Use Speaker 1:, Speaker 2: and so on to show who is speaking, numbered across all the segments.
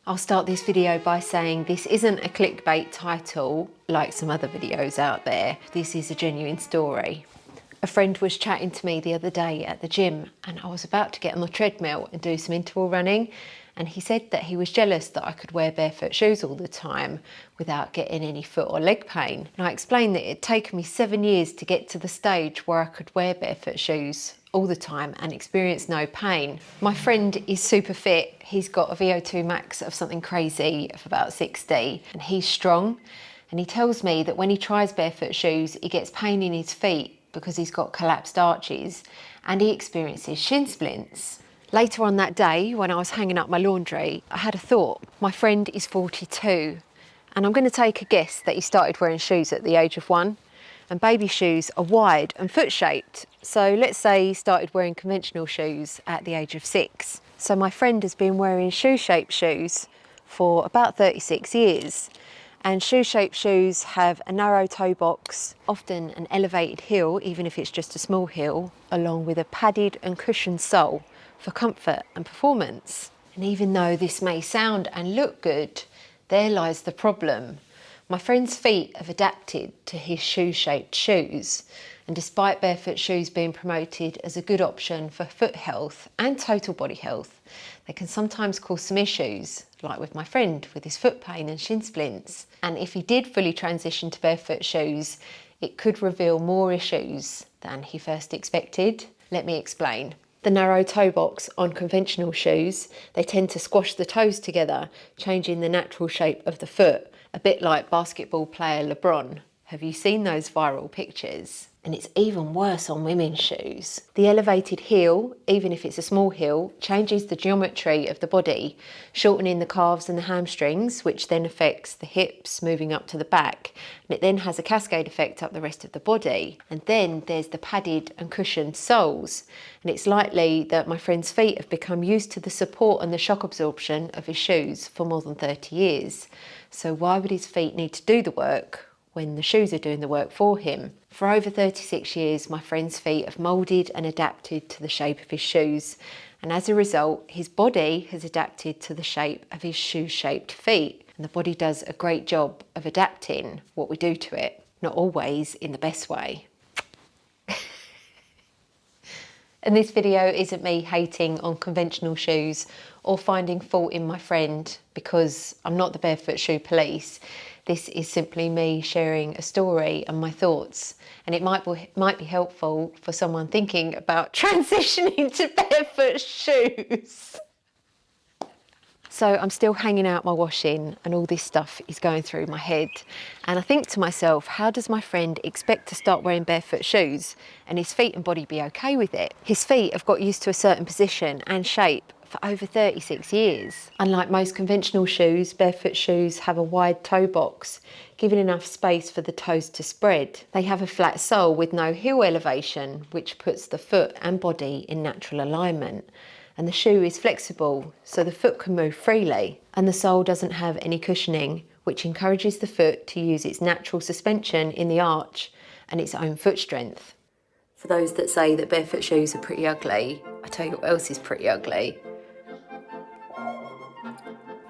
Speaker 1: I'll start this video by saying this isn't a clickbait title like some other videos out there. This is a genuine story. A friend was chatting to me the other day at the gym and I was about to get on the treadmill and do some interval running, and he said that he was jealous that I could wear barefoot shoes all the time without getting any foot or leg pain. And I explained that it had taken me 7 years to get to the stage where I could wear barefoot shoes all the time and experience no pain. My friend is super fit. He's got a VO2 max of something crazy of about 60, and he's strong. And he tells me that when he tries barefoot shoes, he gets pain in his feet because he's got collapsed arches and he experiences shin splints. Later on that day, when I was hanging up my laundry, I had a thought. My friend is 42, and I'm going to take a guess that he started wearing shoes at the age of 1. And baby shoes are wide and foot shaped. So let's say he started wearing conventional shoes at the age of 6. So my friend has been wearing shoe-shaped shoes for about 36 years. And shoe-shaped shoes have a narrow toe box, often an elevated heel, even if it's just a small heel, along with a padded and cushioned sole for comfort and performance. And even though this may sound and look good, there lies the problem. My friend's feet have adapted to his shoe-shaped shoes, and despite barefoot shoes being promoted as a good option for foot health and total body health, they can sometimes cause some issues, like with my friend with his foot pain and shin splints. And if he did fully transition to barefoot shoes, it could reveal more issues than he first expected. Let me explain. The narrow toe box on conventional shoes, they tend to squash the toes together, changing the natural shape of the foot, a bit like basketball player LeBron. Have you seen those viral pictures? And it's even worse on women's shoes. The elevated heel, even if it's a small heel, changes the geometry of the body, shortening the calves and the hamstrings, which then affects the hips moving up to the back. And it then has a cascade effect up the rest of the body. And then there's the padded and cushioned soles. And it's likely that my friend's feet have become used to the support and the shock absorption of his shoes for more than 30 years. So why would his feet need to do the work when the shoes are doing the work for him? For over 36 years, my friend's feet have moulded and adapted to the shape of his shoes. And as a result, his body has adapted to the shape of his shoe-shaped feet. And the body does a great job of adapting what we do to it, not always in the best way. And this video isn't me hating on conventional shoes or finding fault in my friend, because I'm not the barefoot shoe police. This is simply me sharing a story and my thoughts, and it might be helpful for someone thinking about transitioning to barefoot shoes. So I'm still hanging out my washing and all this stuff is going through my head. And I think to myself, how does my friend expect to start wearing barefoot shoes and his feet and body be okay with it? His feet have got used to a certain position and shape for over 36 years. Unlike most conventional shoes, barefoot shoes have a wide toe box, giving enough space for the toes to spread. They have a flat sole with no heel elevation, which puts the foot and body in natural alignment. And the shoe is flexible, so the foot can move freely. And the sole doesn't have any cushioning, which encourages the foot to use its natural suspension in the arch and its own foot strength. For those that say that barefoot shoes are pretty ugly, I tell you what else is pretty ugly.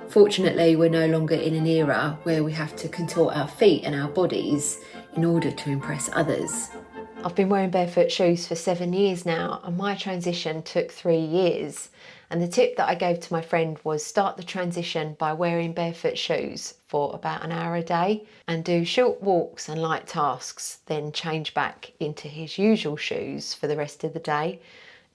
Speaker 1: Fortunately, we're no longer in an era where we have to contort our feet and our bodies in order to impress others. I've been wearing barefoot shoes for 7 years now, and my transition took 3 years. And the tip that I gave to my friend was start the transition by wearing barefoot shoes for about an hour a day and do short walks and light tasks, then change back into his usual shoes for the rest of the day.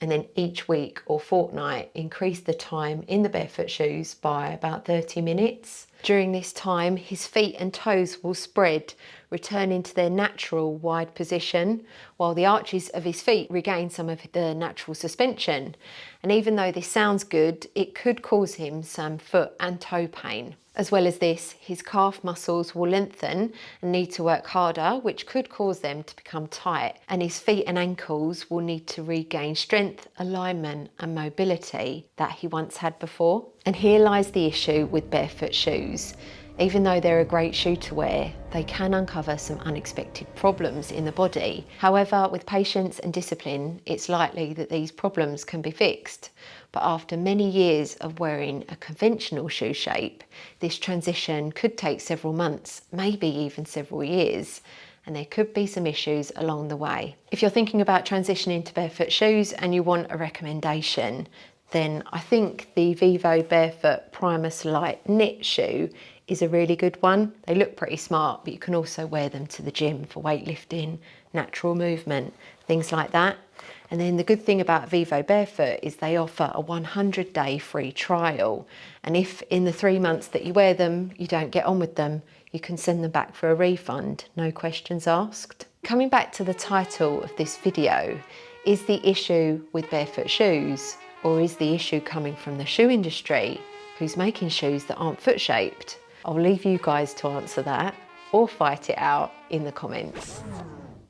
Speaker 1: And then each week or fortnight, increase the time in the barefoot shoes by about 30 minutes. During this time, his feet and toes will spread, returning to their natural wide position, while the arches of his feet regain some of the natural suspension. And even though this sounds good, it could cause him some foot and toe pain. As well as this, his calf muscles will lengthen and need to work harder, which could cause them to become tight. And his feet and ankles will need to regain strength, alignment and mobility that he once had before. And here lies the issue with barefoot shoes. Even though they're a great shoe to wear, they can uncover some unexpected problems in the body. However, with patience and discipline, it's likely that these problems can be fixed. but after many years of wearing a conventional shoe shape, this transition could take several months, maybe even several years, and there could be some issues along the way. If you're thinking about transitioning to barefoot shoes and you want a recommendation, then I think the Vivo Barefoot Primus Light knit shoe is a really good one. They look pretty smart, but you can also wear them to the gym for weightlifting, natural movement, things like that. And then the good thing about Vivo Barefoot is they offer a 100-day free trial. And if in the 3 months that you wear them, you don't get on with them, you can send them back for a refund, no questions asked. Coming back to the title of this video, is the issue with barefoot shoes, or is the issue coming from the shoe industry who's making shoes that aren't foot shaped? I'll leave you guys to answer that or fight it out in the comments.